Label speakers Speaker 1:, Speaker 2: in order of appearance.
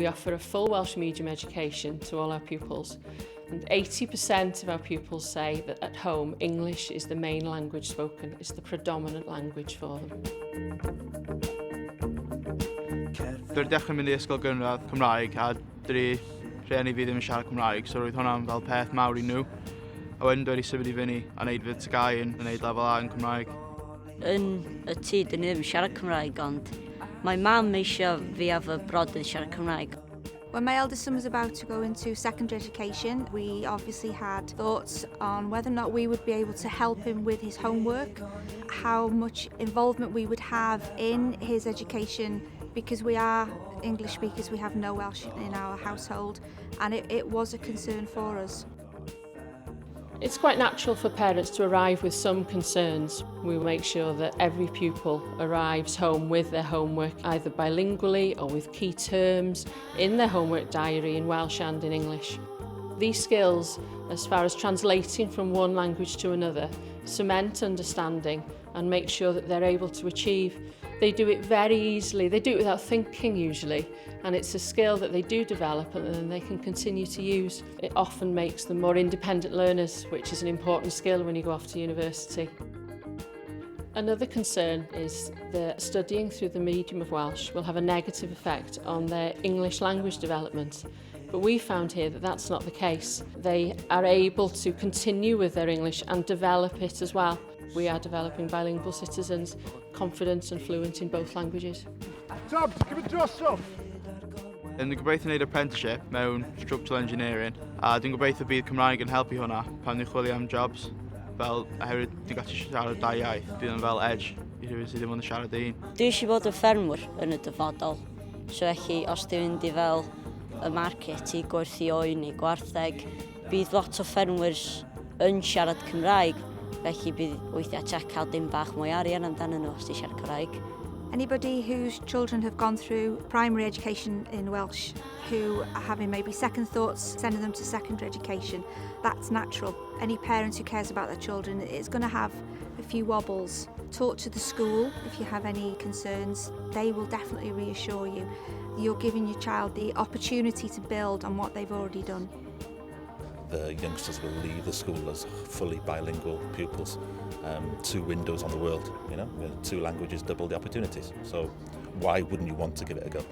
Speaker 1: We offer a full Welsh-medium education to all our pupils, and 80% of our pupils say that at home English is the main language spoken, it's the predominant language for them.
Speaker 2: Dwi'n dechrau mynd i ysgol gynradd Cymraeg a rhieni fi ddim yn siarad Cymraeg, so roedd hwnna'n fel peth mawr i nhw. A wedyn dwi wedi symud i fyny a wneud fy tygau yn wneud lefel A yn Cymraeg.
Speaker 3: Yn y tŷ, dyn ni ddim yn siarad Cymraeg, ond mae mam eisiau fi a fy brodyr siarad Cymraeg.
Speaker 4: When my eldest son was about to go into secondary education, we obviously had thoughts on whether or not we would be able to help him with his homework, how much involvement we would have in his education, because we are English speakers, we have no Welsh in our household, and it was a concern for us.
Speaker 1: It's quite natural for parents to arrive with some concerns. We make sure that every pupil arrives home with their homework, either bilingually or with key terms in their homework diary in Welsh and in English. These skills, as far as translating from one language to another, cement understanding and make sure that they're able to achieve. They do it very easily, they do it without thinking usually, and it's a skill that they do develop and then they can continue to use. It often makes them more independent learners, which is an important skill when you go off to university. Another concern is that studying through the medium of Welsh will have a negative effect on their English language development. But we found here that that's not the case. They are able to continue with their English and develop it as well. We are developing bilingual citizens, confident and fluent in both languages.
Speaker 5: Tom, give it drosodd!
Speaker 2: Dwi'n gobeithio wneud apprenticeship mewn structural engineering, a dwi'n gobeithio bydd Cymraeg yn helpu hwnna pan dwi'n chwilio am jobs. Fel, oherwydd dwi'n gallu siarad dau iaith, bydd yn fel edge i rhywun sydd ddim ond yn siarad un.
Speaker 3: Dwi eisiau bod yn ffermwr yn y dyfodol, so felly os dwi'n mynd i fel y market i gwerthu oen neu gwartheg, bydd lot o ffermwyrs yn siarad Cymraeg, felly bydd weithiau check cael dim bach mwy arian amdano nhw os di siarad Cymraeg.
Speaker 4: Anybody whose children have gone through primary education in Welsh who are having maybe second thoughts, sending them to secondary education, that's natural. Any parent who cares about their children is going to have a few wobbles. Talk to the school if you have any concerns. They will definitely reassure you. You're giving your child the opportunity to build on what they've already done.
Speaker 6: The youngsters will leave the school as fully bilingual pupils. Two windows on the world, you know, two languages, double the opportunities. So why wouldn't you want to give it a go?